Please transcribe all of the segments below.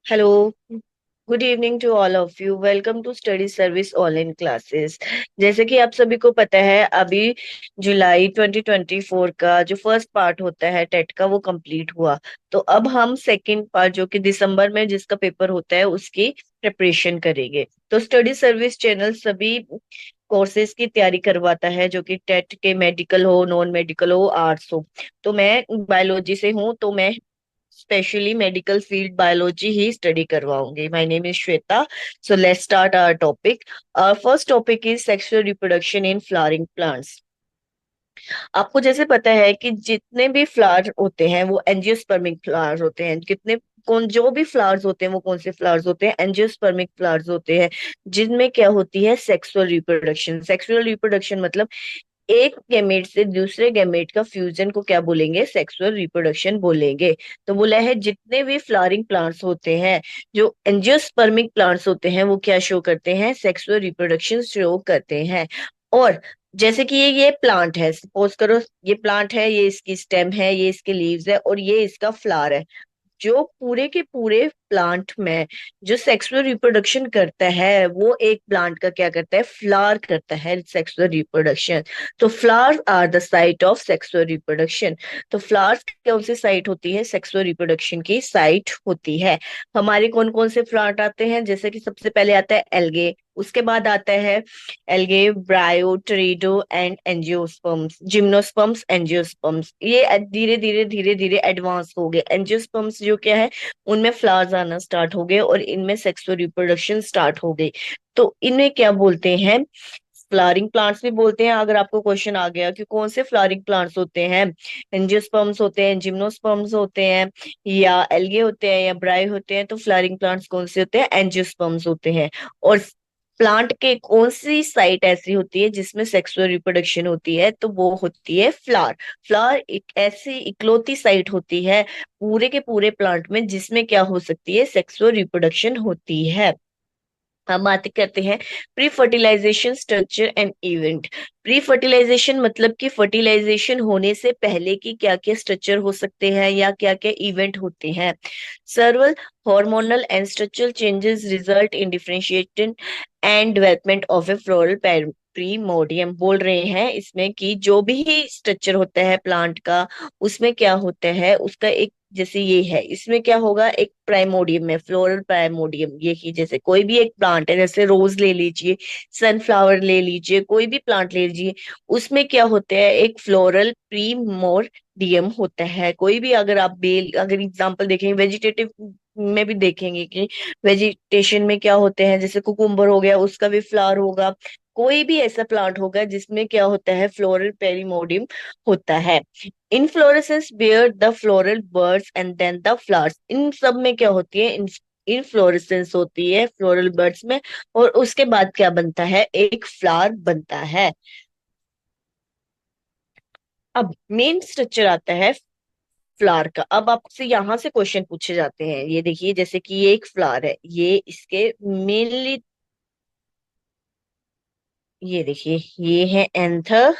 Hello. Good evening to all of you. Welcome to study service online classes. जैसे कि आप सभी को पता है, अभी जुलाई 2024 का जो फर्स्ट पार्ट होता है टेट का वो कंप्लीट हुआ। तो अब हम सेकंड पार्ट जो कि दिसंबर में जिसका पेपर होता है उसकी प्रिपरेशन करेंगे। तो स्टडी सर्विस चैनल सभी कोर्सेज की तैयारी करवाता है, जो कि टेट के मेडिकल हो, नॉन मेडिकल हो, आर्ट्स हो। तो मैं बायोलॉजी से हूँ, तो मैं स्पेशली मेडिकल फील्ड बायोलॉजी ही स्टडी करवाऊंगी। My name is Shweta. So let's start our topic. First topic is sexual reproduction in flowering plants. आपको जैसे पता है कि जितने भी फ्लावर होते हैं वो एंजियोस्पर्मिक फ्लावर्स होते हैं। कितने कौन जो भी फ्लावर्स होते हैं वो कौन से फ्लावर्स होते हैं? एंजियोस्पर्मिक फ्लावर्स होते हैं, जिनमें क्या होती है? Sexual reproduction. सेक्सुअल रिप्रोडक्शन मतलब एक गैमेट से दूसरे गैमेट का फ्यूजन को क्या बोलेंगे? सेक्सुअल रिप्रोडक्शन बोलेंगे। तो बोला है जितने भी फ्लावरिंग प्लांट्स होते हैं, जो एंजियोस्पर्मिक प्लांट्स होते हैं, वो क्या शो करते हैं? सेक्सुअल रिप्रोडक्शन शो करते हैं। और जैसे कि ये प्लांट है, सपोज करो ये प्लांट है, ये इसकी स्टेम है, ये इसके लीव्स है और ये इसका फ्लावर है। जो पूरे के पूरे प्लांट में जो सेक्सुअल रिप्रोडक्शन करता है वो एक प्लांट का क्या करता है? फ्लावर करता है सेक्सुअल रिप्रोडक्शन। तो flower are the site of sexual reproduction. तो फ्लावर्स कौन सी साइट होती है? सेक्सुअल रिप्रोडक्शन की साइट होती है। हमारे कौन कौन से प्लांट आते हैं? जैसे कि सबसे पहले आता है एल्गे, उसके बाद आता है algae, ब्रायो, टेरिडो and angiosperms, gymnosperms, angiosperms. ये धीरे धीरे एडवांस हो गए। एंजियोस्पर्म्स जो क्या है, उनमें फ्लावर्स आना स्टार्ट हो गए और इनमें सेक्सुअल रिप्रोडक्शन स्टार्ट हो गई। तो इन्हें क्या बोलते हैं? फ्लावरिंग प्लांट्स भी बोलते हैं। अगर आपको क्वेश्चन आ गया कि कौन से फ्लावरिंग प्लांट्स होते हैं, एंजियोस्पर्म्स होते हैं, जिम्नोस्पर्म्स होते हैं, या एल्गे होते हैं, या ब्राई होते हैं, तो फ्लावरिंग प्लांट्स कौन से होते हैं? एंजियोस्पर्म्स होते हैं। और प्लांट के कौन सी साइट ऐसी होती है जिसमें सेक्सुअल रिप्रोडक्शन होती है? तो वो होती है फ्लावर। फ्लावर एक ऐसी इकलौती साइट होती है पूरे के पूरे प्लांट में जिसमें क्या हो सकती है? सेक्सुअल रिप्रोडक्शन होती है। हम बात करते हैं pre fertilization structure and event. Pre fertilization मतलब कि फर्टिलाइजेशन होने से पहले की क्या क्या स्ट्रक्चर हो सकते हैं या क्या क्या इवेंट होते हैं। सर्वल hormonal and structural changes result in differentiation and development of a floral प्रीमोडियम। बोल रहे हैं इसमें कि जो भी स्ट्रक्चर होता है प्लांट का, उसमें क्या होता है? उसका एक जैसे ये है, इसमें क्या होगा? एक प्राइमोडियम है, फ्लोरल प्राइमोडियम। ये ही जैसे कोई भी एक प्लांट है, जैसे रोज ले लीजिए, सनफ्लावर ले लीजिए, कोई भी प्लांट ले लीजिए, उसमें क्या होता है? एक फ्लोरल प्रीमोडियम होता है। कोई भी अगर आप बेल अगर एग्जांपल देखेंगे वेजिटेटिव में भी देखेंगे कि वेजिटेशन में क्या होते हैं, जैसे कुकुम्बर हो गया, उसका भी फ्लावर होगा। कोई भी ऐसा प्लांट होगा जिसमें क्या होता है? फ्लोरल पेरीमोडियम होता है। Inflorescence bear the floral birds and then the flowers. इन सब में क्या होती है? इनफ्लोरेसेंस होती है फ्लोरल बर्ड्स में, और उसके बाद क्या बनता है? एक फ्लावर बनता है। अब मेन स्ट्रक्चर आता है फ्लावर का। अब आपसे यहां से क्वेश्चन पूछे जाते हैं। ये देखिए, जैसे कि ये एक फ्लावर है, ये इसके मेनली, ये देखिए, ये है एंथर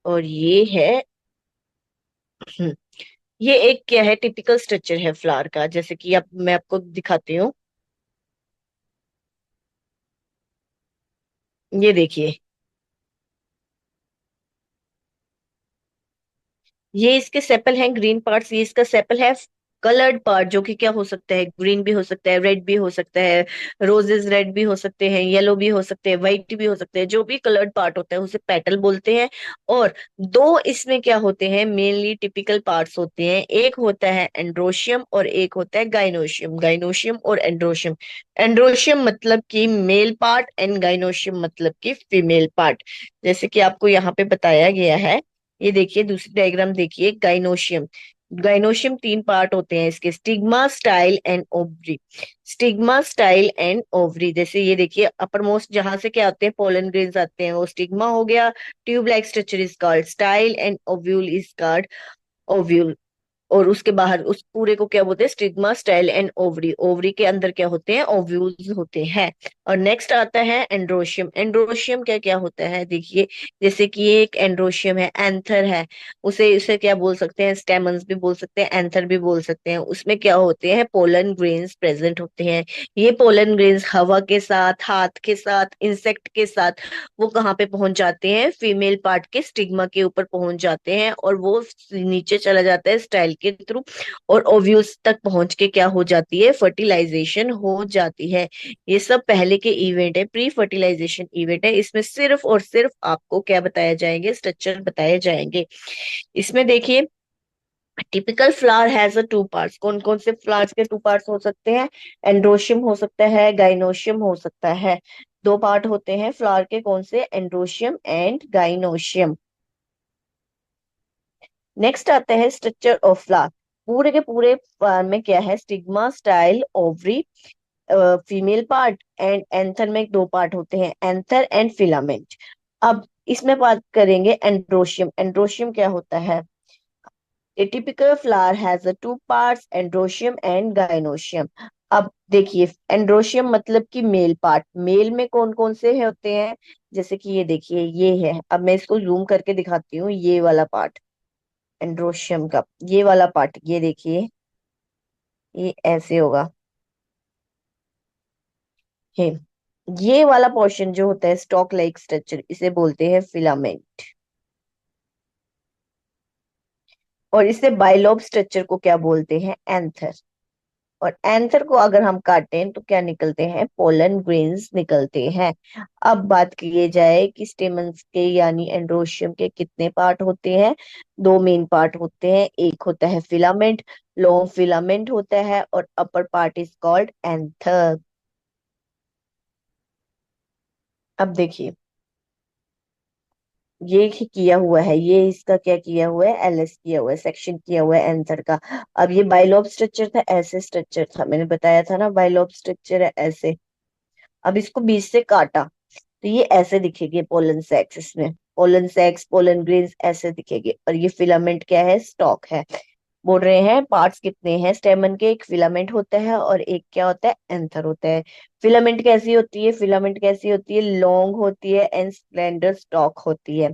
और ये है ये एक क्या है? टिपिकल स्ट्रक्चर है फ्लावर का। जैसे कि अब मैं आपको दिखाती हूँ। ये देखिए, ये इसके सेपल हैं, ग्रीन पार्ट्स। ये इसका सेपल है। कलर्ड पार्ट जो कि क्या हो सकता है? ग्रीन भी हो सकता है, रेड भी हो सकता है, रोजेस रेड भी हो सकते हैं, येलो भी हो सकते हैं, व्हाइट भी हो सकते हैं। जो भी कलर्ड पार्ट होता है उसे पेटल बोलते हैं। और दो इसमें क्या होते हैं? मेनली टिपिकल पार्ट्स होते हैं। एक होता है एंड्रोशियम और एक होता है गाइनोशियम। गाइनोशियम और एंड्रोशियम। एंड्रोशियम मतलब कि मेल पार्ट एंड गाइनोशियम मतलब कि फीमेल पार्ट। जैसे कि आपको यहाँ पे बताया गया है। ये देखिए, दूसरी डायग्राम देखिए, गाइनोशियम। गाइनोशियम तीन पार्ट होते हैं इसके: stigma, style and ovary. Stigma, style and ovary. जैसे ये देखिए, अपर मोस्ट जहां से क्या आते हैं? पोलन ग्रेन्स आते हैं, वो स्टिग्मा हो गया। Tube like structure is called style and ovule is called ovule. और उसके बाहर उस पूरे को क्या बोलते हैं, stigma, style and ovary. Ovary के अंदर क्या होते हैं, ओव्यूल्स होते हैं। और नेक्स्ट आता है एंड्रोशियम। एंड्रोशियम क्या क्या होता है देखिए, जैसे कि ये एक एंड्रोशियम है, एंथर है, उसे उसे क्या बोल सकते हैं, स्टेमन्स भी बोल सकते हैं, एंथर भी बोल सकते हैं। उसमें क्या होते हैं, पोलन ग्रेन्स प्रेजेंट होते हैं। ये पोलन ग्रेन्स हवा के साथ, हाथ के साथ, इंसेक्ट के साथ वो कहाँ पे पहुंच जाते हैं, फीमेल पार्ट के स्टिग्मा के ऊपर पहुंच जाते हैं, और वो नीचे चला जाता है स्टाइल के थ्रू, और ओव्यूल्स तक पहुंच के क्या हो जाती है, फर्टिलाइजेशन हो जाती है। ये सब पहले के इवेंट है, प्री फर्टिलाइजेशन इवेंट है। इसमें सिर्फ और सिर्फ आपको क्या बताया जाएंगे, स्ट्रक्चर बताए जाएंगे। इसमें देखिए, typical flower has a two parts. कौन कौन से फ्लावर्स के टू पार्ट्स हो सकते हैं, एंड्रोशियम हो सकता है, गाइनोशियम हो सकता है। दो पार्ट होते हैं फ्लावर के, कौन से, एंड्रोशियम एंड गाइनोशियम। नेक्स्ट आता है स्ट्रक्चर ऑफ फ्लावर। पूरे के पूरे फ्लावर में क्या है, stigma, style, ovary, female part and anther में दो पार्ट होते हैं, एंथर एंड फिलामेंट। अब इसमें बात करेंगे एंड्रोशियम। एंड्रोशियम क्या होता है, A typical flower has a two parts, androecium and gynoecium। अब देखिए, एंड्रोशियम मतलब कि मेल पार्ट। मेल में कौन कौन से होते हैं, जैसे कि ये देखिए, ये है। अब मैं इसको जूम करके दिखाती हूँ, ये वाला पार्ट एंड्रोशियम का, ये वाला पार्ट, ये देखिए, ये ऐसे होगा, है। ये वाला पोर्शन जो होता है, स्टॉक लाइक स्ट्रक्चर, इसे बोलते हैं फिलामेंट। और इसे बाइलोब स्ट्रक्चर को क्या बोलते हैं, एंथर। और एंथर को अगर हम काटें तो क्या निकलते हैं, पोलन ग्रेन्स निकलते हैं। अब बात किए जाए कि स्टेमन्स के यानी एंड्रोशियम के कितने पार्ट होते हैं, दो मेन पार्ट होते हैं। एक होता है फिलामेंट, लॉन्ग फिलामेंट होता है, और upper part is called anther. अब देखिए, ये किया हुआ है, ये इसका क्या किया हुआ है, एलएस किया हुआ है, सेक्शन किया हुआ है एंथर का। अब ये बाइलोब स्ट्रक्चर था, ऐसे स्ट्रक्चर था, मैंने बताया था ना, बाइलोब स्ट्रक्चर है ऐसे। अब इसको बीच से काटा तो ये ऐसे दिखेगी, पोलन सेक्स, इसमें पोलन सेक्स, पोलन ग्रेन्स ऐसे दिखेगी। और ये फिलामेंट क्या है, स्टॉक है। बोल रहे हैं पार्ट्स कितने हैं स्टेमन के, एक फिलामेंट होता है और एक क्या होता है, एंथर होता है। फिलामेंट कैसी होती है, फिलामेंट कैसी होती है, लॉन्ग होती है एंड स्प्लेंडर स्टॉक होती है।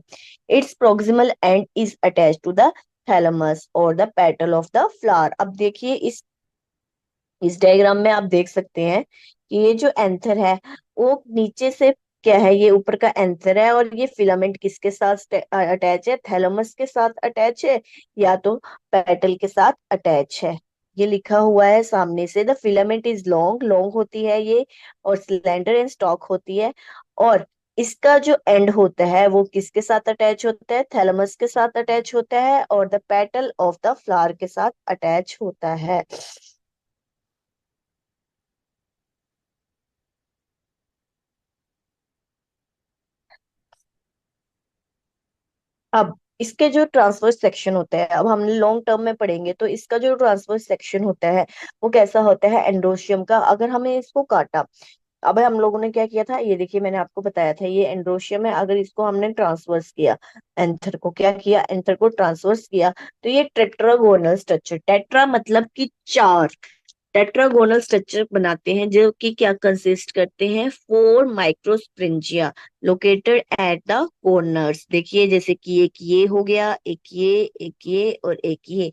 Its proximal end is attach to the thalamus और the petal of the flower. अब देखिए, इस डायग्राम में आप देख सकते हैं कि ये जो एंथर है वो नीचे से क्या है, ये ऊपर का एंथर है, और ये फिलामेंट किसके साथ अटैच है, थैलेमस के साथ अटैच है, या तो पेटल के साथ अटैच है। ये लिखा हुआ है सामने से, the filament is long, long होती है ये, और स्लेंडर एंड स्टॉक होती है। और इसका जो एंड होता है वो किसके साथ अटैच होता है, थैलेमस के साथ अटैच होता है, और the petal of the flower के साथ अटैच होता है। अब इसके जो ट्रांसवर्स सेक्शन होता है, अब हम लॉन्ग टर्म में पढ़ेंगे, तो इसका जो ट्रांसवर्स सेक्शन होता है वो कैसा होता है, एंड्रोशियम का। अगर हमें इसको काटा, अब हम लोगों ने क्या किया था, ये देखिए मैंने आपको बताया था, ये एंड्रोशियम है, अगर इसको हमने ट्रांसवर्स किया, एंथर को क्या किया, एंथर को ट्रांसवर्स किया, तो ये टेट्रागोनल स्ट्रक्चर, टेट्रा मतलब कि चार, टेट्रागोनल स्ट्रक्चर बनाते हैं, जो कि क्या कंसिस्ट करते हैं, four microsporangia located at the corners. देखिए, जैसे कि एक ये हो गया, एक ये और एक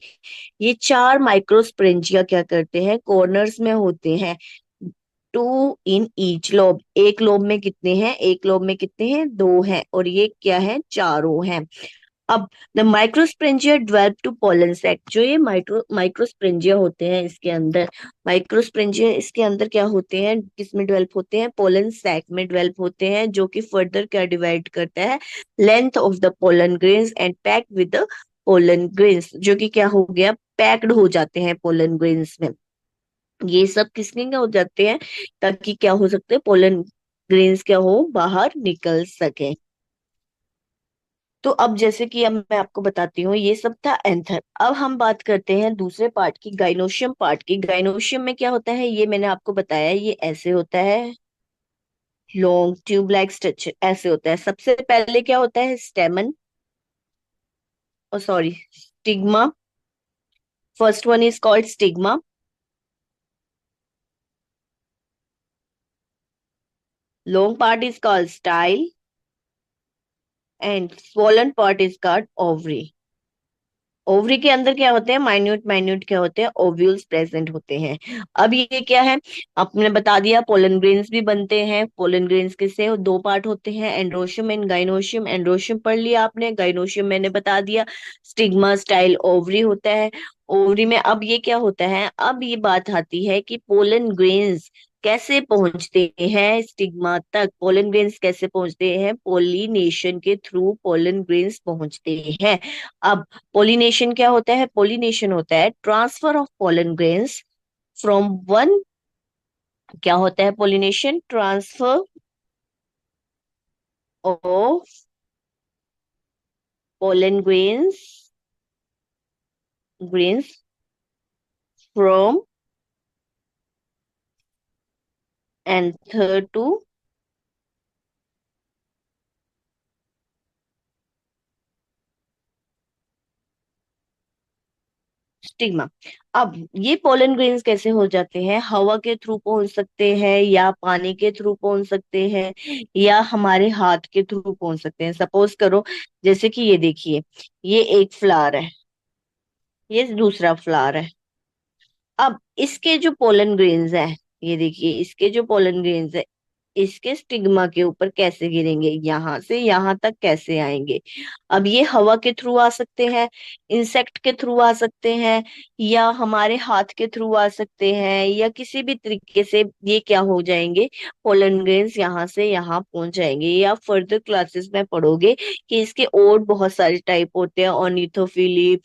ये चार माइक्रोस्प्रिंजिया क्या करते हैं, कॉर्नर्स में होते हैं। टू इन ईच लोब, एक लोब में कितने हैं, एक लोब में कितने हैं, दो हैं, और ये क्या है, चारों हैं। अब the microsporangia develop to pollen sac. जो ये माइक्रोस्प्रेंजिया होते हैं इसके अंदर, माइक्रोस्प्रेंजिया इसके अंदर क्या होते हैं, किसमें डेवलप होते हैं, पोलन सैक में डेवलप होते हैं, जो कि फर्दर क्या डिवाइड करता है, length of the pollen grains and pack with the pollen grains, जो कि क्या हो गया, पैक्ड हो जाते हैं पोलन ग्रेन्स में। ये सब किसने क्या हो जाते हैं, ताकि क्या हो सकते हैं, पोलन ग्रेन्स क्या हो, बाहर निकल सके। तो अब जैसे कि अब मैं आपको बताती हूँ, ये सब था एंथर। अब हम बात करते हैं दूसरे पार्ट की, गाइनोशियम पार्ट की। गाइनोशियम में क्या होता है, ये मैंने आपको बताया, ये ऐसे होता है, लॉन्ग ट्यूब लाइक स्ट्रक्चर ऐसे होता है। सबसे पहले क्या होता है, स्टेमन, और sorry, stigma, first one is called stigma, long part is called style, and swollen part is called ovary. Ovary के अंदर क्या होते हैं, माइन्यूट माइन्यूट क्या होते हैं, ओव्यूल्स प्रेजेंट होते हैं। अब ये क्या है, आपने बता दिया पोलन ग्रेन्स भी बनते हैं। पोलन ग्रेन्स किससे, दो पार्ट होते हैं, एंड्रोशियम एंड गाइनोशियम। एंड्रोशियम पढ़ लिया आपने, गाइनोशियम मैंने बता दिया। स्टिग्मा स्टाइल ओवरी होता है। ओवरी में अब ये क्या होता है, अब ये बात आती है कि पोलन ग्रेन्स कैसे पहुंचते हैं स्टिग्मा तक। पोलन ग्रेन्स कैसे पहुंचते हैं, पोलिनेशन के थ्रू पोलन ग्रेन्स पहुंचते हैं। अब पोलिनेशन क्या होता है, पोलिनेशन होता है transfer of pollen grains from one, क्या होता है pollination, transfer of pollen grains from anther to stigma. अब ये पोलन ग्रेन्स कैसे हो जाते हैं, हवा के थ्रू पहुंच सकते हैं, या पानी के थ्रू पहुंच सकते हैं, या हमारे हाथ के थ्रू पहुंच सकते हैं। सपोज करो, जैसे कि ये देखिए, ये एक फ्लावर है, ये दूसरा फ्लावर है। अब इसके जो पोलन ग्रेन्स हैं, ये देखिए इसके जो पोलन ग्रेन्स है, इसके स्टिग्मा के ऊपर कैसे गिरेंगे, यहां से यहां तक कैसे आएंगे। अब ये हवा के थ्रू आ सकते हैं, इंसेक्ट के थ्रू आ सकते हैं, या हमारे हाथ के थ्रू आ सकते हैं, या किसी भी तरीके से ये क्या हो जाएंगे, पोलन ग्रेन्स यहाँ से यहाँ पहुंच जाएंगे। या फर्दर क्लासेस में पढ़ोगे कि इसके और बहुत सारे टाइप होते हैं, ऑर्निथोफिली,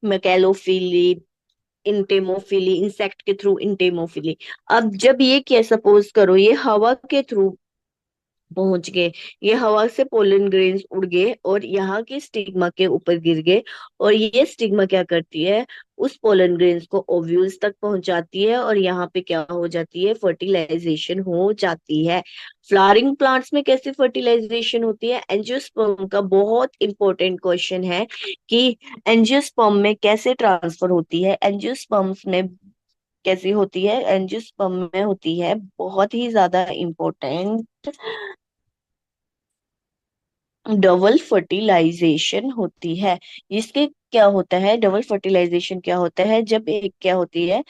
मैकेलोफिली, इंटेमोफिली, इंसेक्ट के थ्रू इंटेमोफिली। अब जब ये क्या, सपोज करो ये हवा के थ्रू पहुंच गए, ये हवा से पोलन ग्रेन्स उड़ गए और यहाँ के स्टिग्मा के ऊपर गिर गए, और ये स्टिग्मा क्या करती है, उस पोलन ग्रेन्स को ओव्यूल्स तक पहुंचाती है, और यहाँ पे क्या हो जाती है, फर्टिलाइजेशन हो जाती है। फ्लावरिंग प्लांट्स में कैसे फर्टिलाइजेशन होती है, एंजियोस्पर्म का बहुत इंपॉर्टेंट क्वेश्चन है कि एंजियोस्पर्म में कैसे ट्रांसफर होती है। एंजियोस्पर्म्स में कैसी होती है, एंजियोस्पर्म में होती है बहुत ही ज्यादा इंपॉर्टेंट, डबल फर्टिलाइजेशन होती है। इसके क्या होता है, डबल फर्टिलाइजेशन क्या होता है, जब एक क्या होती है,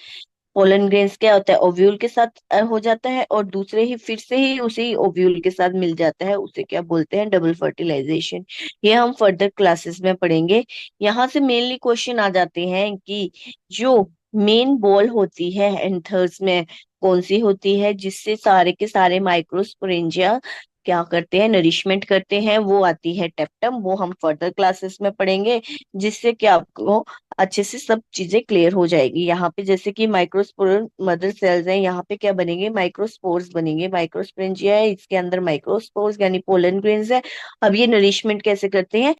पोलन ग्रेन्स क्या होता है, ओव्यूल के साथ हो जाता है, और दूसरे ही फिर से ही उसी ओव्यूल के साथ मिल जाता है, उसे क्या बोलते हैं, डबल फर्टिलाइजेशन। ये हम फर्दर क्लासेस में पढ़ेंगे। यहाँ से मेनली क्वेश्चन आ जाते हैं कि जो मेन बॉल होती है एंथर्स में, कौन सी होती है, जिससे सारे के सारे माइक्रोस्पोरेंजिया क्या करते हैं, नरिशमेंट करते हैं, वो आती है टेप्टम। वो हम फर्दर क्लासेस में पढ़ेंगे, जिससे कि आपको अच्छे से सब चीजें क्लियर हो जाएगी। यहाँ पे जैसे कि माइक्रोस्पोर मदर सेल्स हैं, यहाँ पे क्या बनेंगे, माइक्रोस्पोर्स बनेंगे। माइक्रोस्पोरेंजिया है, इसके अंदर माइक्रोस्पोर्स यानी पोलन ग्रेन्स है। अब ये नरिशमेंट कैसे करते हैं,